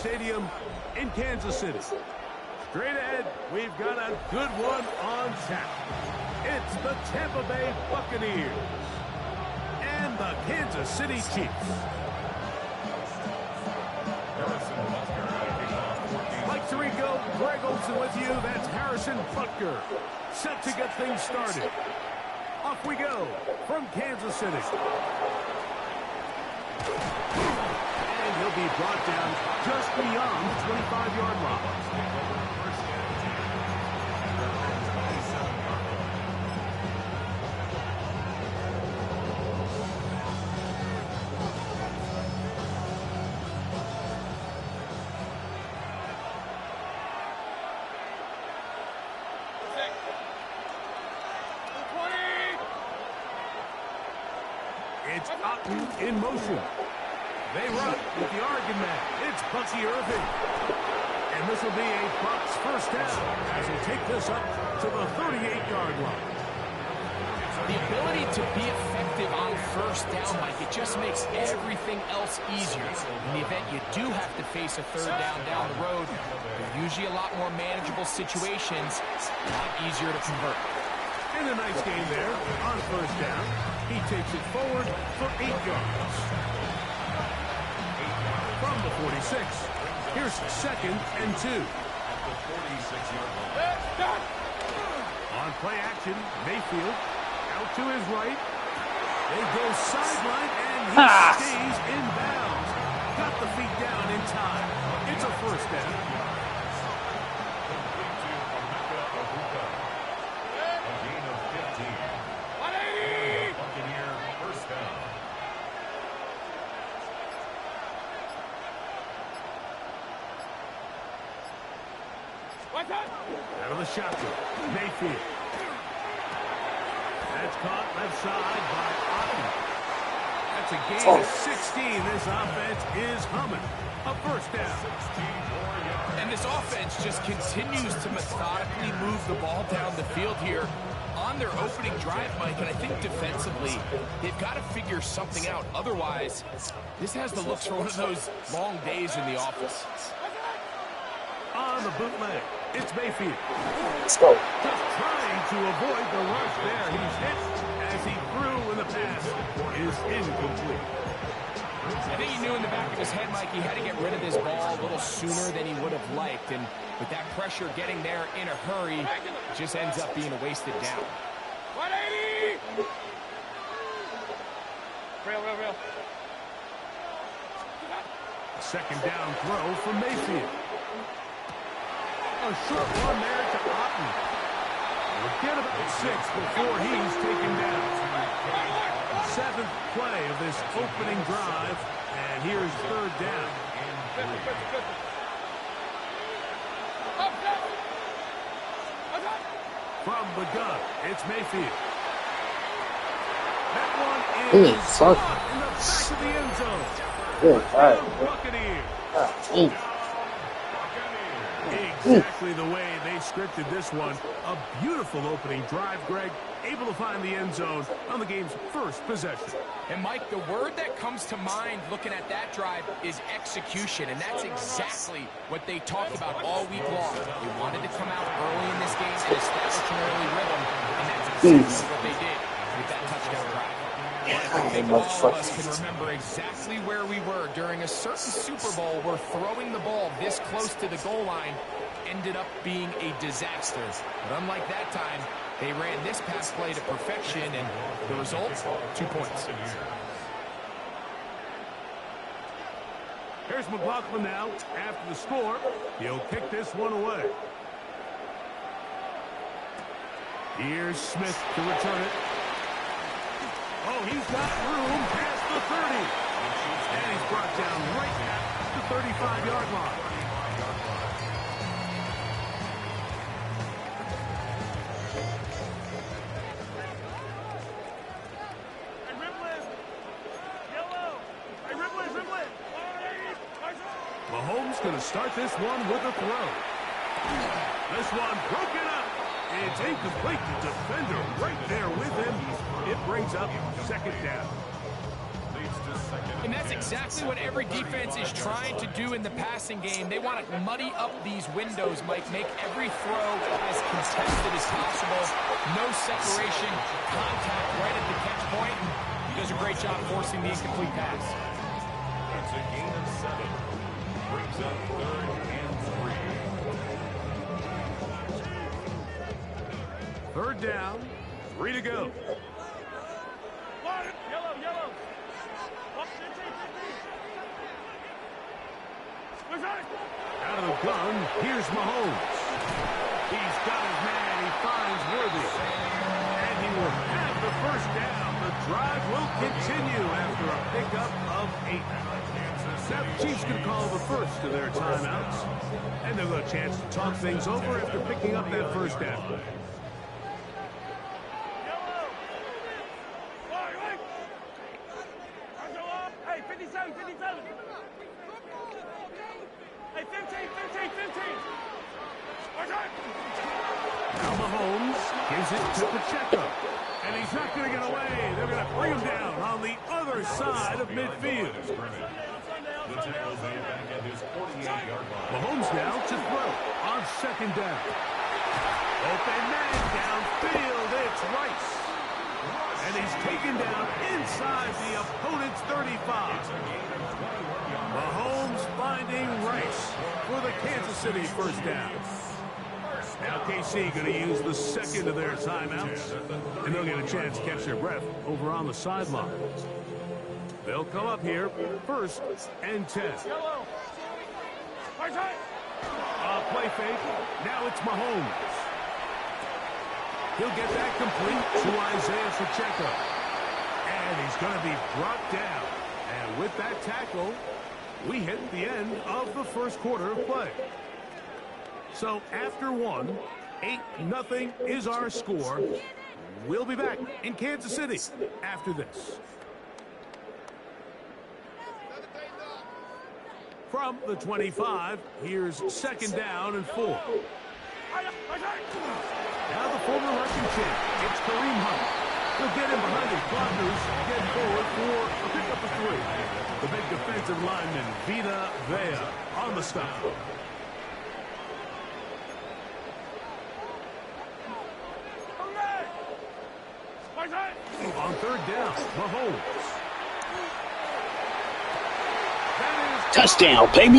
Stadium in Kansas City. Straight ahead, we've got a good one on tap. It's the Tampa Bay Buccaneers and the Kansas City Chiefs. Mike Tirico, Greg Olsen with you. That's Harrison Butker. Set to get things started. Off we go from Kansas City. And he'll be brought down just beyond the 25-yard line. It's Otten in motion. They run with the argument. It's Bucky Irving. And this will be a Bucs first down as he'll take this up to the 38-yard line. The ability to be effective on first down, Mike, it just makes everything else easier. In the event you do have to face a third down the road, they're usually a lot more manageable situations, a lot easier to convert. And a nice game there on first down. He takes it forward for 8 yards. From the 46, here's 2nd and 2. On play action, Mayfield out to his right. They go sideline, and he stays in bounds. Got the feet down in time. It's a first down. Out of the shotgun, Mayfield. That's caught left side by Otten. That's a gain of 16. This offense is humming. A first down. And this offense just continues to methodically move the ball down the field here on their opening drive, Mike. And I think defensively, they've got to figure something out. Otherwise, this has the looks for one of those long days in the office. On the bootleg, it's Mayfield. Let's go. Just trying to avoid the rush there. He's hit as he threw, and the pass is incomplete. I think he knew in the back of his head, Mike, he had to get rid of this ball a little sooner than he would have liked. And with that pressure getting there in a hurry, it just ends up being a wasted down. 180! Real. Second down throw from Mayfield. A short one there to Otten. We'll get about 6 before he's taken down. 7th play of this opening drive, and here's third down. From the gun, it's Mayfield. That one is caught in the back of the end zone. Good, all right. Buccaneers. Exactly the way they scripted this one. A beautiful opening drive, Greg. Able to find the end zone on the game's first possession. And, Mike, the word that comes to mind looking at that drive is execution, and that's exactly what they talked about all week long. They wanted to come out early in this game and establish an early rhythm, and that's exactly what they did with that touchdown drive. I think all of us can remember exactly where we were during a certain Super Bowl where throwing the ball this close to the goal line ended up being a disaster. But unlike that time, they ran this pass play to perfection, and the result, 2 points. Here's McLaughlin now. After the score, he'll kick this one away. Here's Smith to return it. Oh, he's got room past the 30. And he's brought down right at the 35-yard line. Mahomes going to start this one with a throw. This one broken up. It's incomplete. The defender right there with him. It brings up second down. And that's exactly what every defense is trying to do in the passing game. They want to muddy up these windows, Mike, make every throw as contested as possible. No separation, contact right at the catch point. He does a great job forcing the incomplete pass. That's a gain of 7. Brings up 3rd and 3. 3rd down, 3 to go. Yellow, yellow. Out of the gun, here's Mahomes. He's got his man, he finds Worthy. And he will have the 1st down. The drive will continue after a pickup of 8. Now the Chiefs can call the first of their timeouts. And they'll have a chance to talk things over after picking up that 1st down. Hey, 57, 57. Hey, 15, 15, 15. Now Mahomes gives it to Pacheco. And he's not going to get away. They're going to bring him down on the other side of midfield. Mahomes now to throw on 2nd down. Open man downfield. It's Rice. And he's taken down inside the opponent's 35. Mahomes finding Rice for the Kansas City 1st down. Now KC going to use the 2nd of their timeouts, and they'll get a chance to catch their breath over on the sideline. They'll come up here 1st and 10. Play fake. Now it's Mahomes. He'll get that complete to Isaiah Pacheco. And he's going to be brought down. And with that tackle, we hit the end of the 1st quarter of play. So after 1, 8-0 is our score. We'll be back in Kansas City after this. From the 25, here's 2nd down and 4. Now the former Russian champ, it's Kareem Hunt. He'll get him behind his blockers, get forward for a pickup of 3. The big defensive lineman, Vita Vea, on the stop. On 3rd down, Mahomes. Touchdown, baby!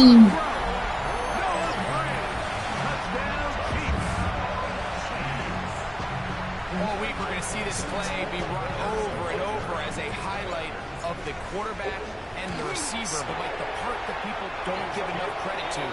All week we're going to see this play be run over and over as a highlight of the quarterback and the receiver. But like the part that people don't give enough credit to,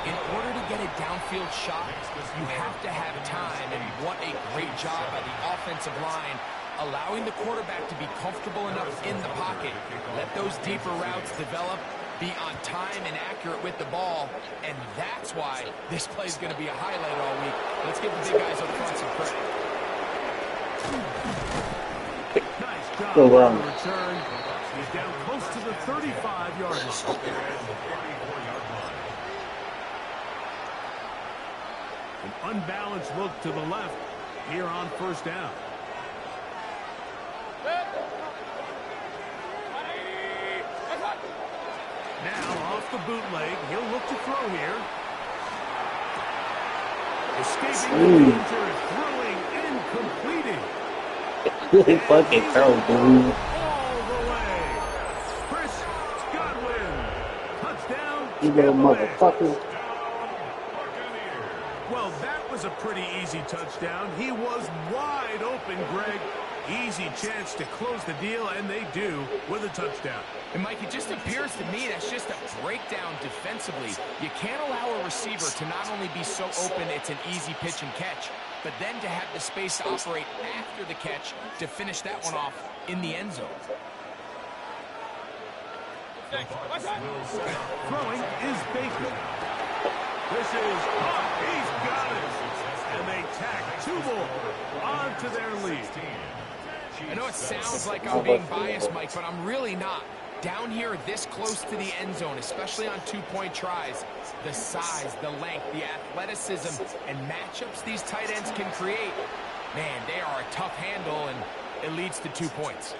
in order to get a downfield shot, you have to have time. And what a great job by the offensive line, allowing the quarterback to be comfortable enough in the pocket. Let those deeper routes develop, be on time and accurate with the ball, and that's why this play is going to be a highlight all week. Let's give the big guys up front some credit. Nice job on the return. He's down close to the 35-yard line. An unbalanced look to the left here on 1st down. Now off the bootleg, he'll look to throw here. Escaping the danger and throwing and completing. Really fucking throw, dude. All the way. Chris Godwin. Touchdown. You little motherfucker. Well, that was a pretty easy touchdown. He was wide open, Greg. Easy chance to close the deal, and they do with a touchdown. And, Mike, it just appears to me that's just a breakdown defensively. You can't allow a receiver to not only be so open it's an easy pitch and catch, but then to have the space to operate after the catch to finish that one off in the end zone. Throwing is Baker. This is he's got it. And they tack 2 more onto their lead. I know it sounds like I'm being biased, Mike, but I'm really not. Down here this close to the end zone, especially on 2-point tries, the size, the length, the athleticism, and matchups these tight ends can create, man, they are a tough handle, and it leads to 2 points.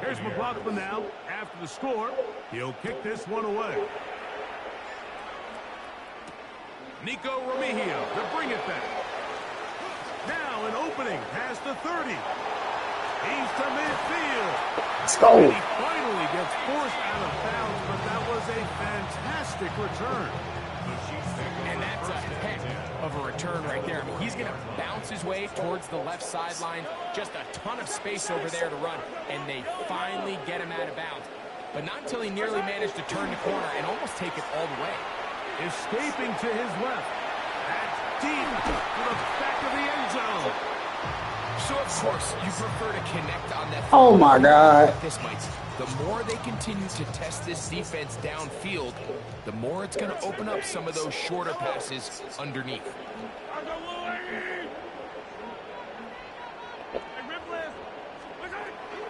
Here's McLaughlin now. After the score, he'll kick this one away. Nico Remigio to bring it back. Now an opening past the 30. He's to midfield. Let's go. And he finally gets forced out of bounds, but that was a fantastic return. And that's a heck of a return right there. I mean, he's going to bounce his way towards the left sideline. Just a ton of space over there to run, and they finally get him out of bounds. But not until he nearly managed to turn the corner and almost take it all the way. Escaping to his left. That's deep to the back of the end zone. So, of course, you prefer to connect on that. Oh, my God. This might. The more they continue to test this defense downfield, the more it's going to open up some of those shorter passes underneath.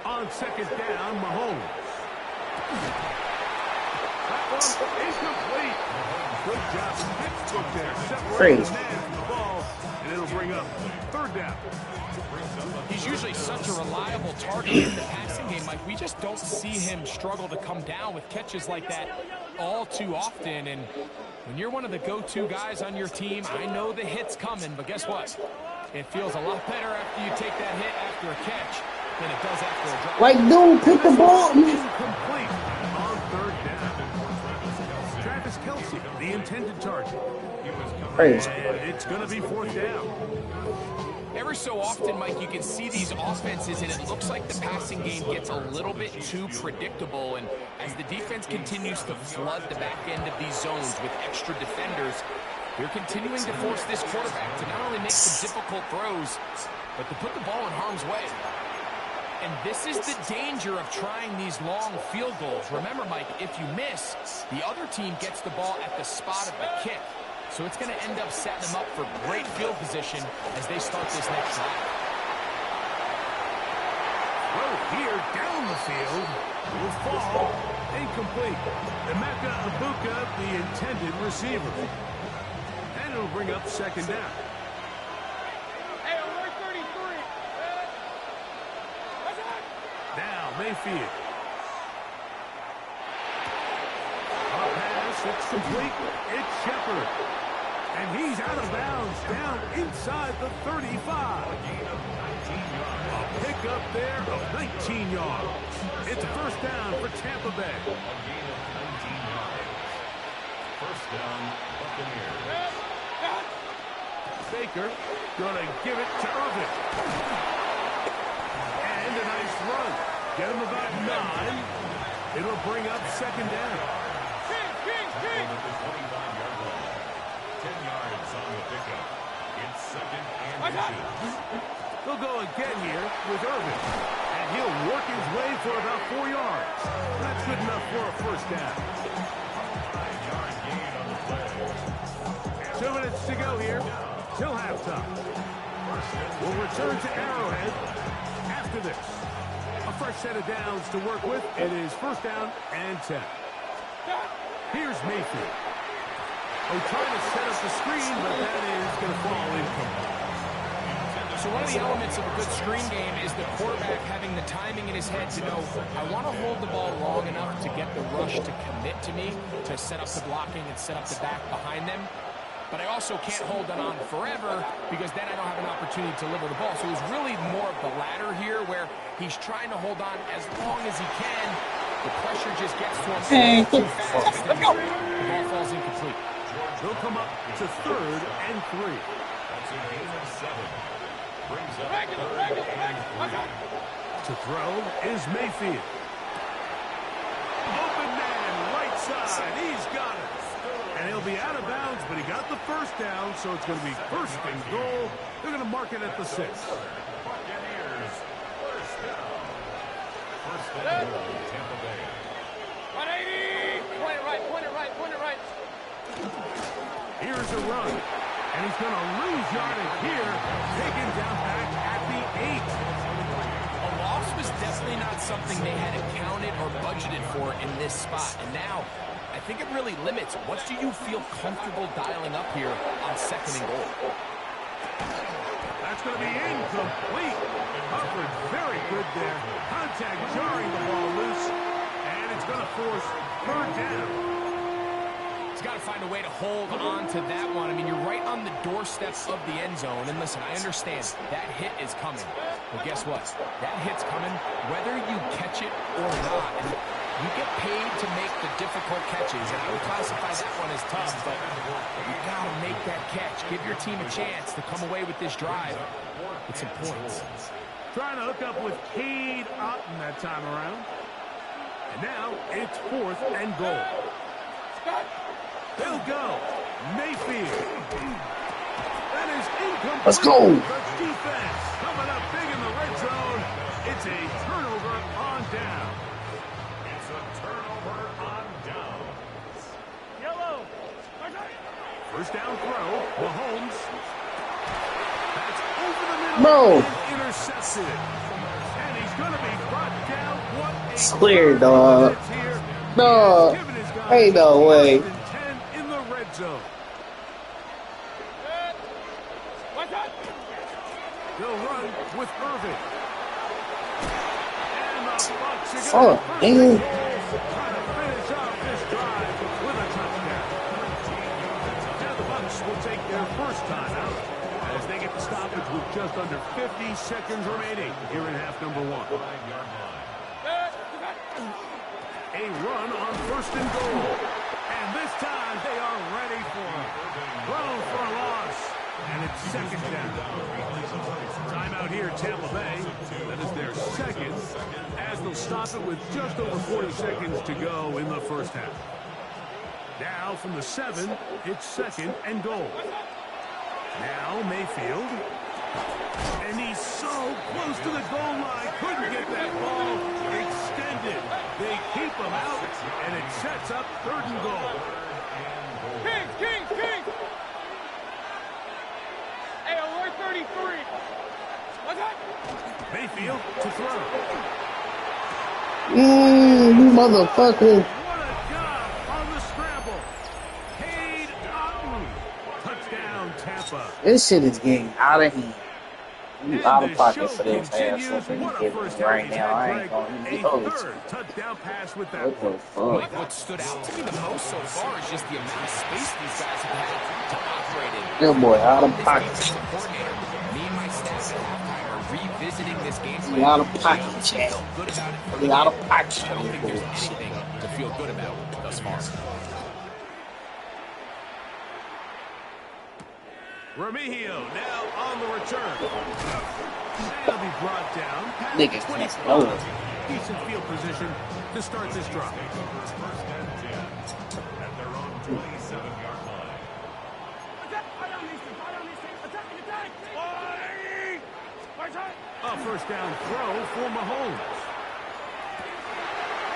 On second down, Mahomes. That one incomplete. Good job. Textbook there. Separating the man from the ball, and it'll bring up third down. He's usually such a reliable target in the passing game. Like, we just don't see him struggle to come down with catches like that all too often. And when you're one of the go-to guys on your team, I know the hit's coming, but guess what? It feels a lot better after you take that hit after a catch than it does after a drop. Like, dude, pick the ball. Incomplete on third down. Travis Kelce, the intended target. Crazy. And it's going to be fourth down. Every so often, Mike, you can see these offenses, and it looks like the passing game gets a little bit too predictable. And as the defense continues to flood the back end of these zones with extra defenders, they're continuing to force this quarterback to not only make some difficult throws, but to put the ball in harm's way. And this is the danger of trying these long field goals. Remember, Mike, if you miss, the other team gets the ball at the spot of the kick. So it's going to end up setting them up for great field position as they start this next drive. Throw here down the field will fall incomplete. Emeka Ibuka, the intended receiver. And it'll bring up second down. Hey, alert 33. Now Mayfield. A pass, it's complete. It's Shepard. And he's out of bounds, down inside the 35. A pickup there of 19 yards. It's a first down for Tampa Bay. First down, Buccaneers. Baker gonna give it to Irvin. And a nice run. Get him about 9. It'll bring up second down. King. 10 yards on the pickup. It's second and 2. They'll go again here with Irvin. And he'll work his way for about 4 yards. That's good enough for a first down. 5-yard gain on the play. 2 minutes to go here till halftime. We'll return to Arrowhead after this. A fresh set of downs to work with. It is first down and 10. Here's Mayfield. Oh, trying to set up the screen, but that is going to fall incomplete. So one of the elements of a good screen game is the quarterback having the timing in his head to know, I want to hold the ball long enough to get the rush to commit to me, to set up the blocking and set up the back behind them. But I also can't hold it on forever because then I don't have an opportunity to deliver the ball. So it's really more of the latter here where he's trying to hold on as long as he can. The pressure just gets to him too fast. The ball falls incomplete. They'll come up to third and 3. That's a gain of 7. Brings up third and 3. To throw is Mayfield. Open man, right side. He's got it. And he'll be out of bounds, but he got the first down, so it's going to be first and goal. They're going to mark it at the 6. Buccaneers, first down. First and goal, Tampa Bay. 180. Point it right. Here's a run. And he's going to lose yardage here. Taken down back at the 8. A loss was definitely not something they had accounted or budgeted for in this spot. And now, I think it really limits what do you feel comfortable dialing up here on second and goal. That's going to be incomplete. Coverage very good there. Contact jarring the ball loose. And it's going to force third down. He's got to find a way to hold on to that one. I mean, you're right on the doorstep of the end zone. And listen, I understand that hit is coming. But guess what? That hit's coming whether you catch it or not. And you get paid to make the difficult catches. And I would classify that one as tough, but you got to make that catch. Give your team a chance to come away with this drive with some points. Trying to hook up with Cade Otton that time around. And now it's 4th and goal. They'll go. Mayfield. That is incomplete. Let's go. The defense coming up big in the red zone. It's a turnover on down. It's a turnover on down. Yellow. First down throw. Mahomes. That's over the middle. Bro. And intercepted. And he's going to be brought down. What a It's clear, dog. No. Ain't no way. Zone. They'll run with Irvin. And the Bucs are Oh, trying to finish off this drive with a touchdown. Now the Bucs will take their first time out as they get the stoppage with just under 50 seconds remaining here in half number 1. A run on 1st and goal. And this time they are ready for it. Thrown for a loss. And it's 2nd down. Timeout here, Tampa Bay. That is their 2nd. As they'll stop it with just over 40 seconds to go in the first half. Now from the 7, it's 2nd and goal. Now Mayfield. And he's so close to the goal line. Couldn't get that ball extended. They keep him out, and it sets up 3rd and goal. Kings. Hey, alert 33. What's up? Mayfield to throw. You motherfucker. What a job on the scramble. Cade Otton. Touchdown, Tampa. This shit is getting out of hand. You And out of the pocket show for this ass continues. whooping you What a giving first me half right he's now. had, I ain't Greg. gonna A even go 3rd touchdown pass with that What the one. fuck? What stood out to me the most so far is just the amount of space these guys have had to operate in. That boy out of This pocket. defensive coordinator, me and my staff at halftime are revisiting this game He out of plan. pocket, I champ. feel good about it. He out of pocket. I don't think there's anything to feel good about thus far. Remigio now on the return. And he'll be brought down. Nigga can't throw it. Decent field position to start this drive. First and 10 at their own 27-yard line. A first down throw for Mahomes.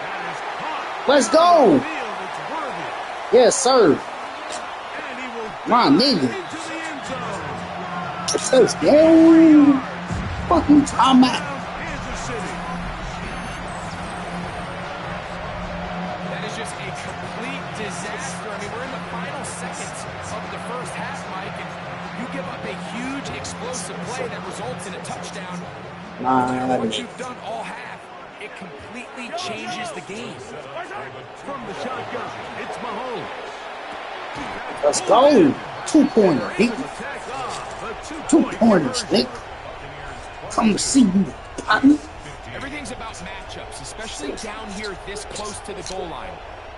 That is caught. Let's go. Field, it's worthy. Yes, sir. And he will My dive nigga. into the end zone. Let's go. Fucking timeout. Kansas City. That is just a complete disaster. I mean, we're in the final seconds of the first half, Mike, and you give up a huge explosive play that results in a touchdown. Nah, What you've done all half, it completely changes the game. From the shotgun, it's Mahomes. let's go. 2-pointer, Able nigga. to tack off a 2-point 2 pointers, conversion. nigga. Come to see you, partner. Everything's about matchups, especially down here this close to the goal line.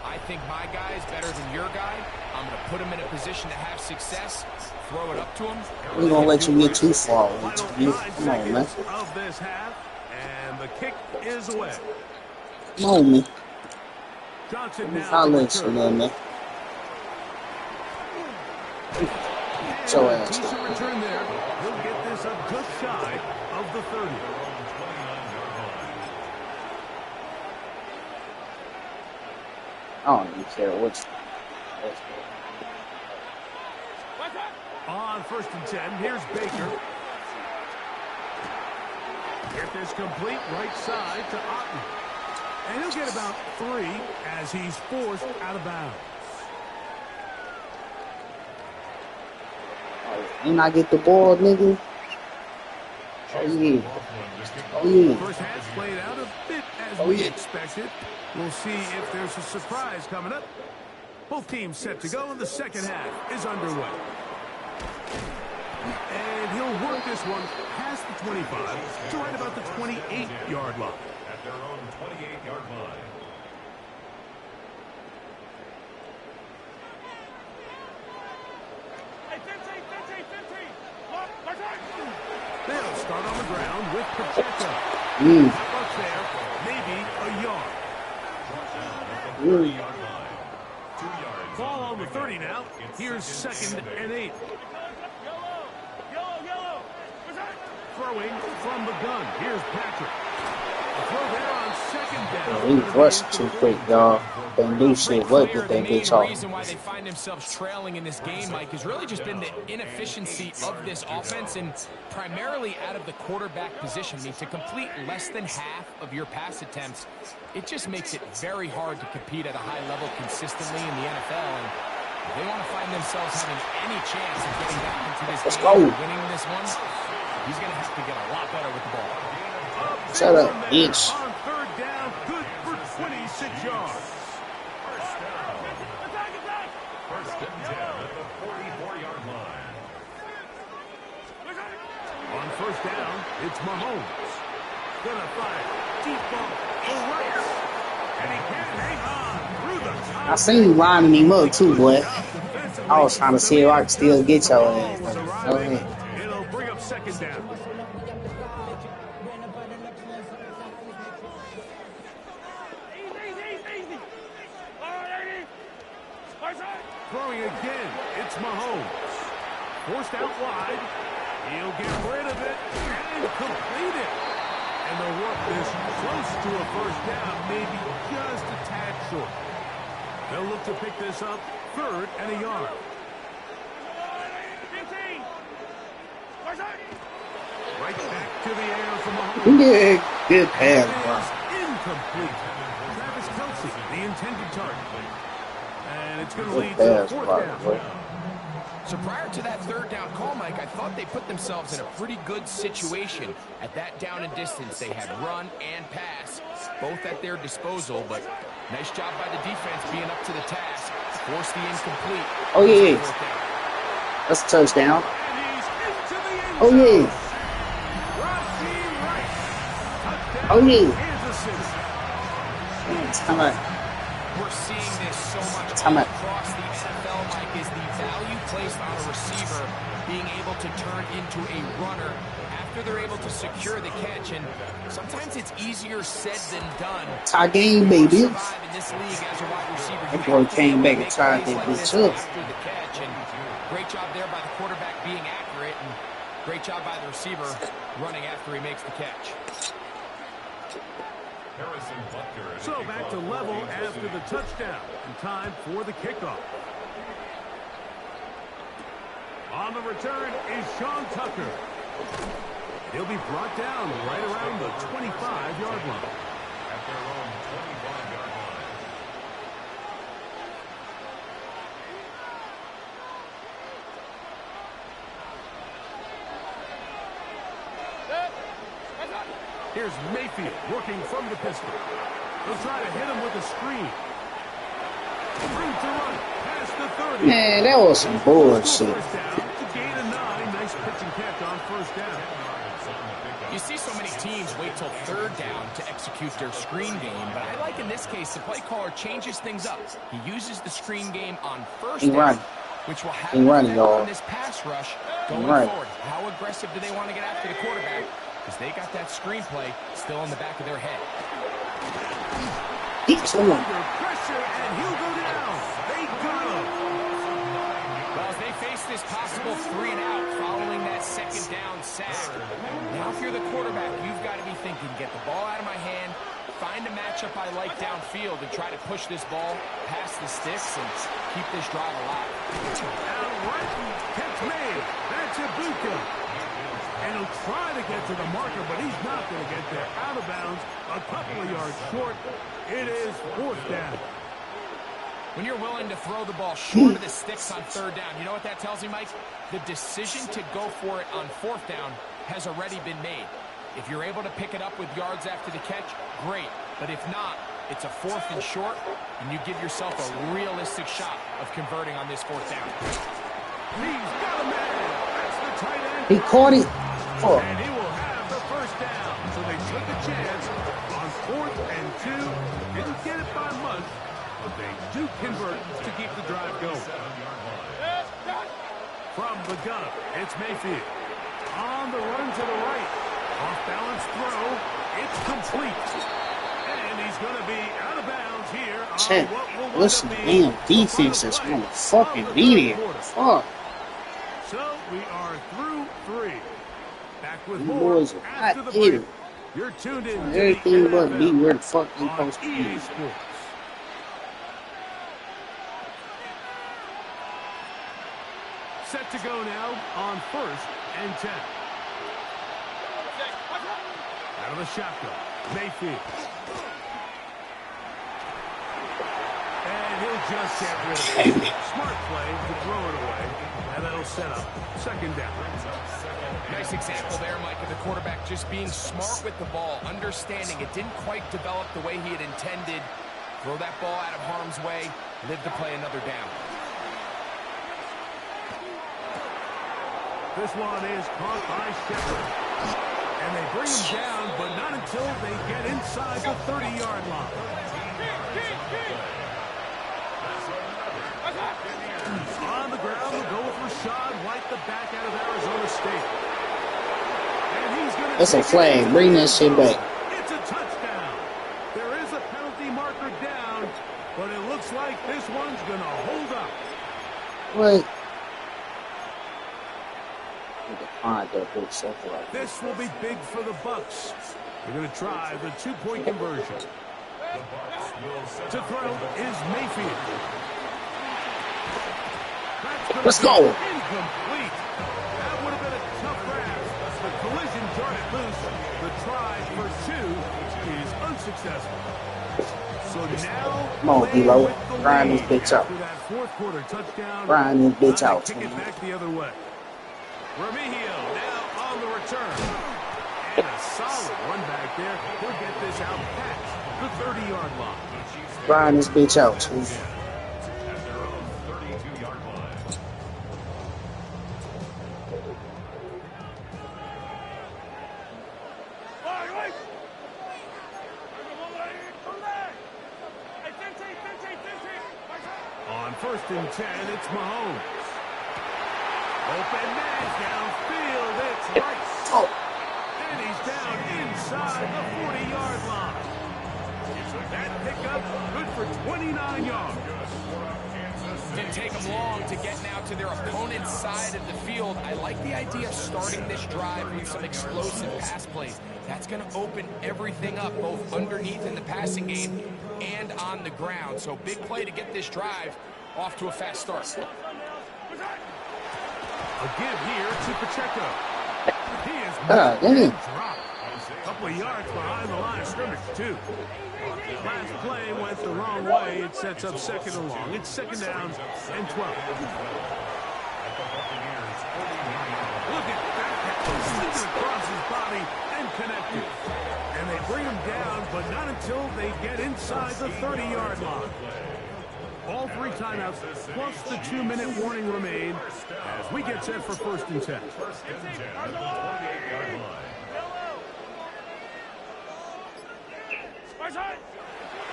I think my guy is better than your guy. I'm going to put him in a position to have success, throw it up to him. We gonna let you get too far with Final you. 9 Come on, man. seconds of this half, and the kick is away. Come on, man. Johnson now I'll to let you return. know, man. And your a ass. decent return there. He'll get this up just shy of the 30. I don't even care what you. On 1st and 10, here's Baker. Get this complete right side to Otton. And he'll get about 3 as he's forced out of bounds. And I get the ball, nigga. Oh, yeah. Oh, yeah. First half played out a bit as Oh, we yeah. expected. We'll see if there's a surprise coming up. Both teams set to go, and the second half is underway. And he'll work this one past the 25 to right about the 28-yard line. At their own 28-yard line. Hey, 15, 15, 15. Look, let's go. They'll start on the ground with Pacheco. Mm. Up there, maybe a yard. Mm. 30-yard line. 2 yards. Ball on the 30 now. Here's 2nd and 8. Yellow, yellow, yellow. What's that? Throwing from the gun. Here's Patrick. A throw there on 2nd down. He rushed too quick, y'all. Can't do shit. What Clear, with the that main bitch off? reason why they find themselves trailing in this game, Mike, has really just been the inefficiency of this offense and primarily out of the quarterback position. I mean, to complete less than half of your pass attempts, it just makes it very hard to compete at a high level consistently in the NFL. And if they want to find themselves having any chance of getting back into this Let's game and go. winning this one, he's going to have to get a lot better with the ball. Shut up, bitch. On 3rd down, good for 26 yards. First and 10 at the 44-yard line. On 1st down, it's Mahomes. Gonna fire. Deep ball. The right. And he can't hang on through the top. I seen you lining him up too, boy. I was trying to see if I could still get your ass. Go ahead. It'll bring up 2nd down. Easy. All right, what's that? Throwing again, it's Mahomes. Forced out wide. He'll get rid of it and complete it. And they'll work this close to a 1st down, maybe just a tad short. They'll look to pick this up 3rd and a yard. 15. What's that? Right back to the air from Mahomes. Yeah, good pass, bro. That is incomplete. Travis Kelce, the intended target. And it's going to lead Good to pass, 4th down. bro. So prior to that 3rd down call, Mike, I thought they put themselves in a pretty good situation. At that down and distance, they had run and pass, both at their disposal, but nice job by the defense being up to the task. Force the incomplete. Oh, yeah. That's a touchdown. And he's into the end Oh, zone. yeah. Rashee Rice. Touchdown, Oh, yeah. Kansas City. Time out. We're seeing this so much Time all out. across the NFL, Mike, is the value placed on a receiver being able to turn into a runner after they're able to secure the catch. And sometimes it's easier said than done. Tie game, baby. Survive in this league as a wide receiver. You That boy have to came be back able and to tried make that plays bitch like up. this after the catch. And great job there by the quarterback being accurate, and great job by the receiver running after he makes the catch. Harrison Butker. So back to level after the touchdown. And time for the kickoff. On the return is Sean Tucker. He'll be brought down right around the 25-yard line. At their own 25-yard line. Here's Mayfield working from the pistol. He'll try to hit him with a screen. Room to run past the 30. Man, that was some bullshit. First down to gain a 9. Nice pitch and catch on 1st down. You see so many teams wait till 3rd down to execute their screen game, but I like in this case the play caller changes things up. He uses the screen game on 1st He down, run. which will have He an running, effect y'all. on this pass rush going Right. forward. How aggressive do they want to get after the quarterback? Because they got that screenplay still in the back of their head. Keep going. Under pressure, and he'll go down. They got him. Well, as they face this possible 3 and out following that 2nd down sack, now if you're the quarterback, you've got to be thinking, get the ball out of my hand, find a matchup I like downfield, and try to push this ball past the sticks and keep this drive alive. Out right, catch made. That's Ibuka. And he'll try to get to the marker, but he's not going to get there. Out of bounds, a couple of yards short. It is 4th down. When you're willing to throw the ball short of the sticks on third down, you know what that tells me, Mike? The decision to go for it on fourth down has already been made. If you're able to pick it up with yards after the catch, great. But if not, it's a fourth and short, and you give yourself a realistic shot of converting on this fourth down. He's got a man. That's the tight end. He caught it. Oh. And he will have the first down. So they took a chance on 4th and 2. Didn't get it by much, but they do convert to keep the drive going. From the gun, it's Mayfield. On the run to the right. Off-balance throw. It's complete. And he's going to be out of bounds here. Check. Listen, damn defense is on the fucking video. Fuck. So we are through 3. Back with You more boys are after hot the break. here. You're tuned in to Everything the but be NFL where the fuck you on supposed to EA be. Sports. Set to go now on 1st and 10. Out of the shotgun, Mayfield. And he'll just get rid of it. Smart play to throw it away, and that'll set up 2nd down. Nice example there, Mike, of the quarterback just being smart with the ball, understanding it didn't quite develop the way he had intended. Throw that ball out of harm's way, live to play another down. This one is caught by Shepard. And they bring him down, but not until they get inside the 30-yard line. On the ground, we'll go with Rashad White, the back out of Arizona State. And he's going to That's a flag. Bring that shit back. It's a touchdown. There is a penalty marker down, but it looks like this one's going to hold up. What? Something like This will be big for the Bucs. They're going to try the 2-point conversion. To throw is Mayfield. Let's go. Incomplete. That would have been a tough grab. The collision darted loose. The try for 2 is unsuccessful. So now, Come on, D-Lo. Grind this bitch out. after that 4th quarter touchdown, Grind this bitch time to out. kick it back the other way. Remigio now on the return. And a solid run back there. He'll get this out past the 30-yard line. Grind this bitch out. At their own 32-yard line. On 1st and 10, it's Mahomes. Open man downfield. It's Rice. Oh. And he's down inside the 40-yard line. That pickup good for 29 yards. Didn't take them long to get now to their opponent's side of the field. I like the idea of starting this drive with some explosive pass plays. That's going to open everything up, both underneath in the passing game and on the ground. So big play to get this drive off to a fast start. A give here to Pacheco. He is damn. dropped. A couple of yards behind the line of scrimmage, too. Last play went the wrong way. It sets up 2nd and long. It's 2nd down and 12. Look at that. Slipping across his body and connected. And they bring him down, but not until they get inside the 30-yard line. All 3 timeouts, plus the 2-minute warning remain as we get set for 1st and 10.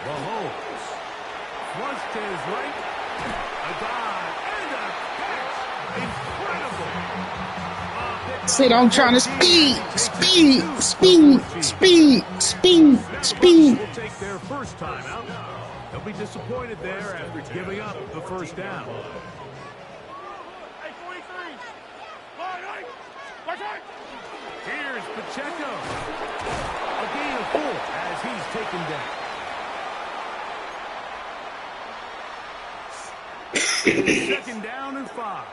Mahomes flushed to his right. A dive and a catch. Incredible. Said I'm trying to speed. Will take their first timeout. They'll be disappointed there after giving up the 1st down. Here's Pacheco. A gain of 4 as he's taken down. Second down and 5.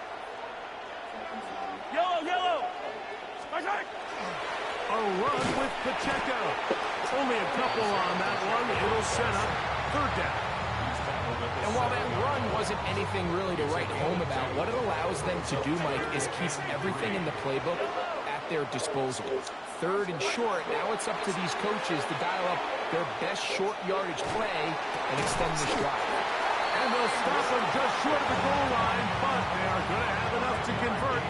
Yellow. A run with Pacheco. Only a couple on that one. It'll set up 3rd down. And while that run wasn't anything really to write home about, what it allows them to do, Mike, is keep everything in the playbook at their disposal. 3rd and short, now it's up to these coaches to dial up their best short yardage play and extend this drive. And they'll stop them just short of the goal line, but they are going to have enough to convert.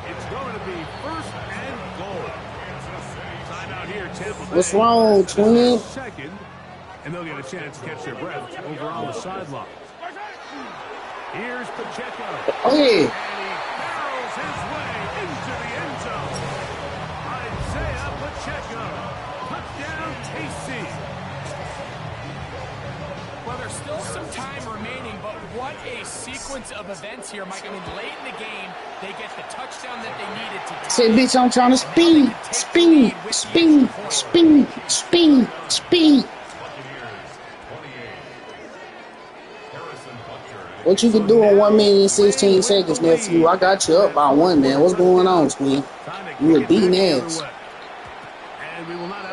It's going to be 1st and goal. Time out here, Tampa Bay. What's wrong, twin? Second, and they'll get a chance to catch their breath over on the sideline. Here's Pacheco. Oh, yeah. And he barrels his way into the end zone. Isaiah Pacheco. Touchdown, KC. Well, there's still some time remaining, but what a sequence of events here, Mike. I mean, late in the game, they get the touchdown that they needed to. Say, bitch, I'm trying to speed. Speed. Speed. Speed. Speed. Speed. What you can do in 1 minute and 16 seconds, nephew? I got you up by 1, man. What's going on, twin? You were beating ass.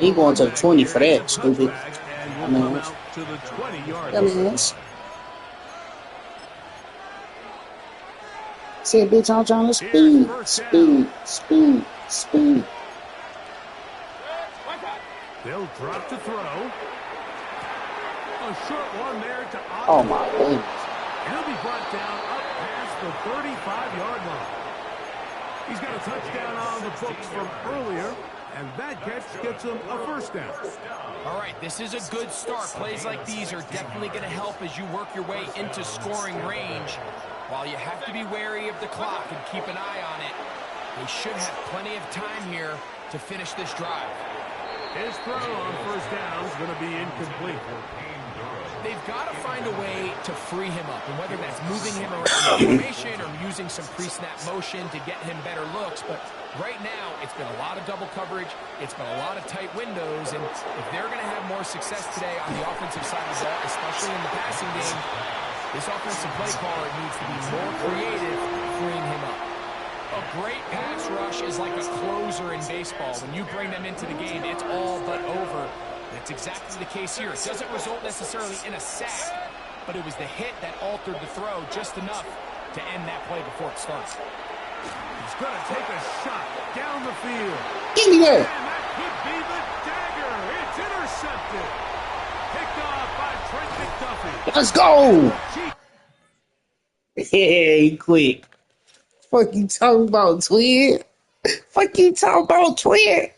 He going to the 20 for that, stupid. I mean, say, bitch, I'm trying to speed. Speed. Speed. Speed. They'll drop to throw. A short one there to Ogden. Oh, my goodness. He'll be brought down up past the 35-yard line. He's got a touchdown on the books from earlier, and that catch gets him a 1st down. All right, this is a good start. Plays like these are definitely going to help as you work your way into scoring range. While you have to be wary of the clock and keep an eye on it, they should have plenty of time here to finish this drive. His throw on 1st down is going to be incomplete. They've got to find a way to free him up, and whether that's moving him around the formation or using some pre-snap motion to get him better looks. But right now, it's been a lot of double coverage. It's been a lot of tight windows, and if they're going to have more success today on the offensive side of the ball, especially in the passing game, this offensive play caller needs to be more creative freeing him up. A great pass rush is like a closer in baseball. When you bring them into the game, it's all but over. That's exactly the case here. It doesn't result necessarily in a sack, but it was the hit that altered the throw just enough to end that play before it starts. He's going to take a shot down the field. Give me that. And that could be the dagger. It's intercepted. Picked off by Trent McDuffie. Let's go. Hey, quick. Fuck you talking about, twin? Fuck you talking about, twin?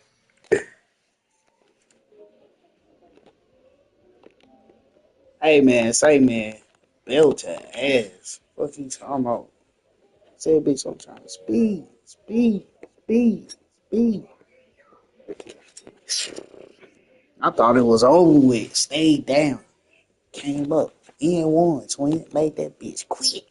Hey, man, say, man. Belt ass. Fuck you talking about? Say, bitch, I'm trying to speed. Speed. Speed. Speed. I thought it was over with. Stayed down. Came up. N1, twin. Made that bitch quick.